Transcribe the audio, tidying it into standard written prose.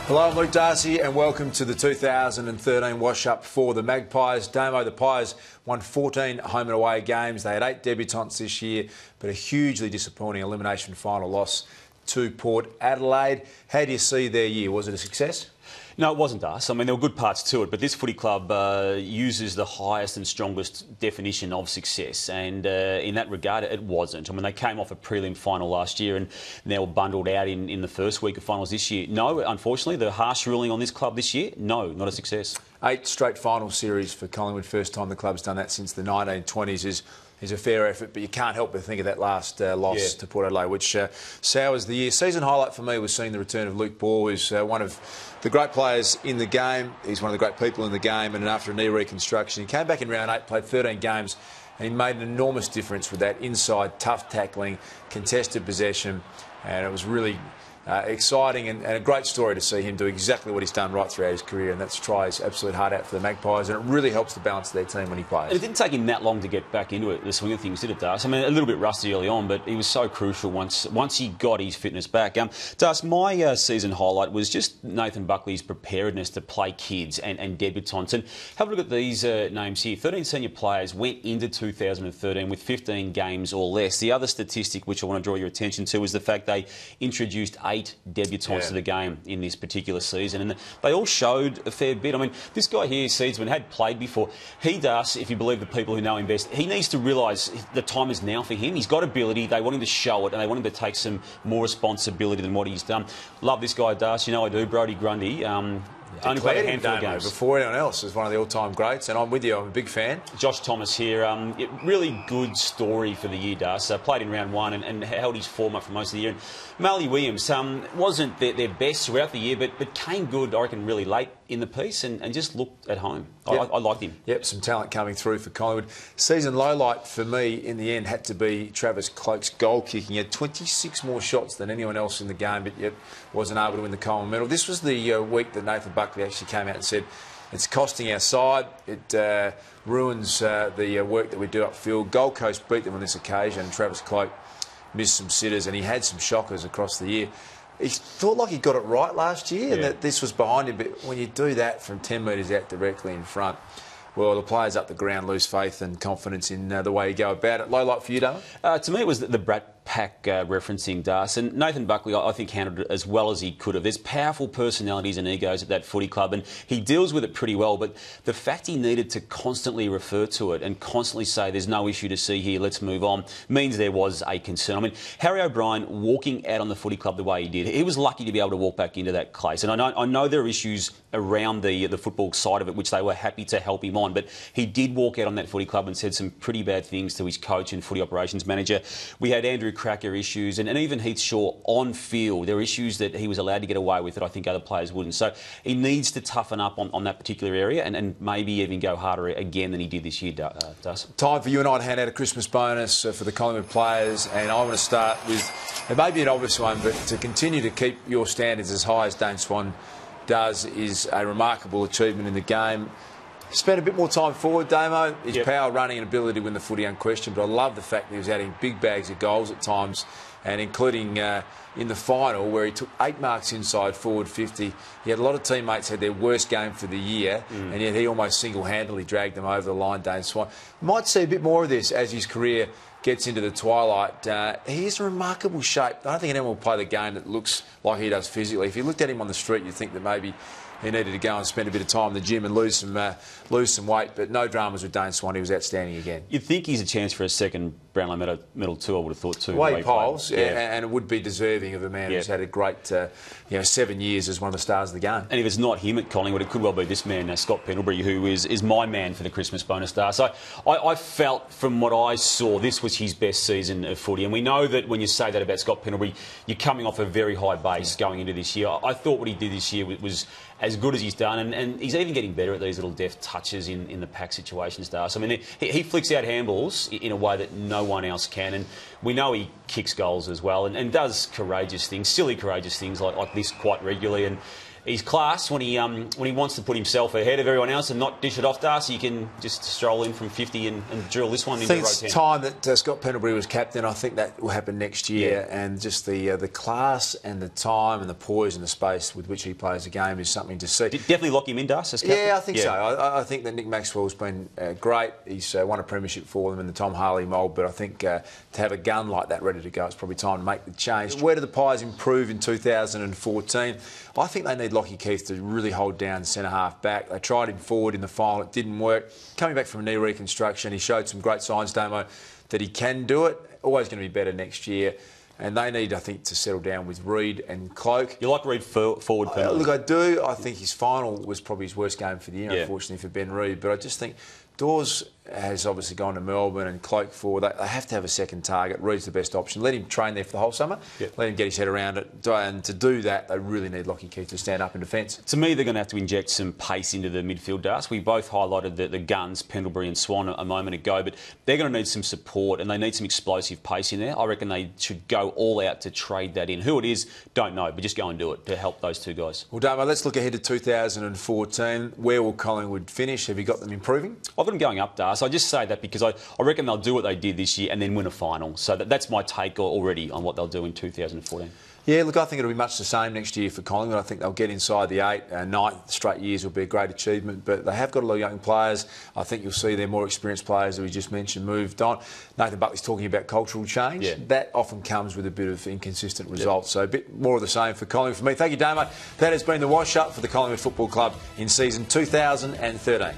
Hello, I'm Luke Darcy and welcome to the 2013 wash-up for the Magpies. Damo, the Pies won 14 home and away games. They had 8 debutants this year, but a hugely disappointing elimination final loss to Port Adelaide. How do you see their year? Was it a success? No, it wasn't us. I mean, there were good parts to it, but this footy club uses the highest and strongest definition of success, and in that regard, it wasn't. I mean, they came off a prelim final last year and now were bundled out in the first week of finals this year. No, unfortunately, the harsh ruling on this club this year, no, not a success. 8 straight final series for Collingwood. First time the club's done that since the 1920s is a fair effort, but you can't help but think of that last loss to Port Adelaide, which sours the year. Season highlight for me was seeing the return of Luke Ball, who's one of the great players in the game. He's one of the great people in the game, and after a knee reconstruction, he came back in round 8, played 13 games, and he made an enormous difference with that inside, tough tackling, contested possession, and it was really exciting and a great story to see him do exactly what he's done right throughout his career, and that's try his absolute heart out for the Magpies, and it really helps the balance of their team when he plays. And it didn't take him that long to get back into it, the swing of things, did it, Das? I mean, a little bit rusty early on, but he was so crucial once he got his fitness back. Das, my season highlight was just Nathan Buckley's preparedness to play kids and debutants. And have a look at these names here. 13 senior players went into 2013 with 15 games or less. The other statistic which I want to draw your attention to is the fact they introduced 8 debutants to the game in this particular season, and they all showed a fair bit. I mean, this guy here, Seedsman, had played before. He does, if you believe the people who know him best, he needs to realise the time is now for him. He's got ability, they want him to show it, and they want him to take some more responsibility than what he's done. Love this guy, Das, you know I do. Brody Grundy. Only played a handful of games before anyone else is one of the all-time greats, and I'm with you. I'm a big fan. Josh Thomas here, really good story for the year, Das. Played in round 1 and held his form up for most of the year. And Marley Williams wasn't their best throughout the year, but came good, I reckon, really late in the piece and just looked at home. Yep. I liked him. Yep, some talent coming through for Collingwood. Season low light for me in the end had to be Travis Cloke's goal kicking. He had 26 more shots than anyone else in the game, but yet wasn't able to win the Coleman medal. This was the week that Nathan Buckley actually came out and said, it's costing our side, it ruins the work that we do upfield. Gold Coast beat them on this occasion. Travis Cloke missed some sitters and he had some shockers across the year. He thought like he got it right last year and that this was behind him, but when you do that from 10 metres out directly in front, well, the players up the ground lose faith and confidence in the way you go about it. Low light for you, Damo? To me, it was the Brat Pack referencing Das, and Nathan Buckley I think handled it as well as he could have. There's powerful personalities and egos at that footy club and he deals with it pretty well, but the fact he needed to constantly refer to it and constantly say there's no issue to see here, let's move on, means there was a concern. I mean, Harry O'Brien walking out on the footy club the way he did, he was lucky to be able to walk back into that place, and I know there are issues around the football side of it which they were happy to help him on, but he did walk out on that footy club and said some pretty bad things to his coach and footy operations manager. We had Andrew Cracker issues and even Heath Shaw on field. There are issues that he was allowed to get away with that I think other players wouldn't. So he needs to toughen up on that particular area and maybe even go harder again than he did this year, Das. Time for you and I to hand out a Christmas bonus for the Collingwood players, and I want to start with, it may be an obvious one, but to continue to keep your standards as high as Dane Swan does is a remarkable achievement in the game. Spent a bit more time forward, Damo. His power, running and ability to win the footy unquestioned, but I love the fact that he was adding big bags of goals at times, and including in the final where he took 8 marks inside forward 50. He had a lot of teammates had their worst game for the year, and yet he almost single-handedly dragged them over the line, Dane Swan. Might see a bit more of this as his career gets into the twilight. He is in remarkable shape. I don't think anyone will play the game that looks like he does physically. If you looked at him on the street, you'd think that maybe he needed to go and spend a bit of time in the gym and lose some weight, but no dramas with Dane Swan. He was outstanding again. You'd think he's a chance for a second Brownlow medal too, I would have thought too. The way he polls, and it would be deserving of a man who's had a great 7 years as one of the stars of the game. And if it's not him at Collingwood, it could well be this man, Scott Pendlebury, who is my man for the Christmas bonus star. So I felt from what I saw, this was his best season of footy. And we know that when you say that about Scott Pendlebury, you're coming off a very high base going into this year. I thought what he did this year was as good as he's done, and he's even getting better at these little deft touches in the pack situations, Das. I mean, he flicks out handballs in a way that no one else can, and we know he kicks goals as well and does courageous things, silly courageous things like this quite regularly. And He's class when he wants to put himself ahead of everyone else and not dish it off, Darcy. You can just stroll in from 50 and drill this one into row 10. I think it's time that Scott Pendlebury was captain. I think that will happen next year, and just the class and the time and the poise and the space with which he plays the game is something to see. Definitely lock him in, Darcy, as captain? Yeah, I think so. I think that Nick Maxwell's been great. He's won a premiership for them in the Tom Harley mould, but I think to have a gun like that ready to go, it's probably time to make the change. Where do the Pies improve in 2014? I think they need Lockie Keith to really hold down centre-half back. They tried him forward in the final. It didn't work. Coming back from knee reconstruction, he showed some great signs, Damo, that he can do it. Always going to be better next year. And they need, I think, to settle down with Reid and Cloak. You like Reid forward penalty? Look, I do. I think his final was probably his worst game for the year, unfortunately, for Ben Reid. But I just think Dawes has obviously gone to Melbourne and Cloak forward. They have to have a second target. Reid's the best option. Let him train there for the whole summer. Let him get his head around it. And to do that, they really need Lockie Keith to stand up in defence. To me, they're going to have to inject some pace into the midfield, Darcy. We both highlighted the guns, Pendlebury and Swan, a moment ago, but they're going to need some support and they need some explosive pace in there. I reckon they should go all out to trade that in. Who it is, don't know, but just go and do it to help those two guys. Well, Damo, let's look ahead to 2014. Where will Collingwood finish? Have you got them improving? I've got them going up, Darcy. I just say that because I reckon they'll do what they did this year and then win a final. So that's my take already on what they'll do in 2014. Yeah, look, I think it'll be much the same next year for Collingwood. I think they'll get inside the 8. 9 straight years will be a great achievement, but they have got a lot of young players. I think you'll see their more experienced players that we just mentioned moved on. Nathan Buckley's talking about cultural change. Yeah. That often comes with a bit of inconsistent results, so a bit more of the same for Collingwood for me. Thank you, Damo. That has been the wash-up for the Collingwood Football Club in season 2013.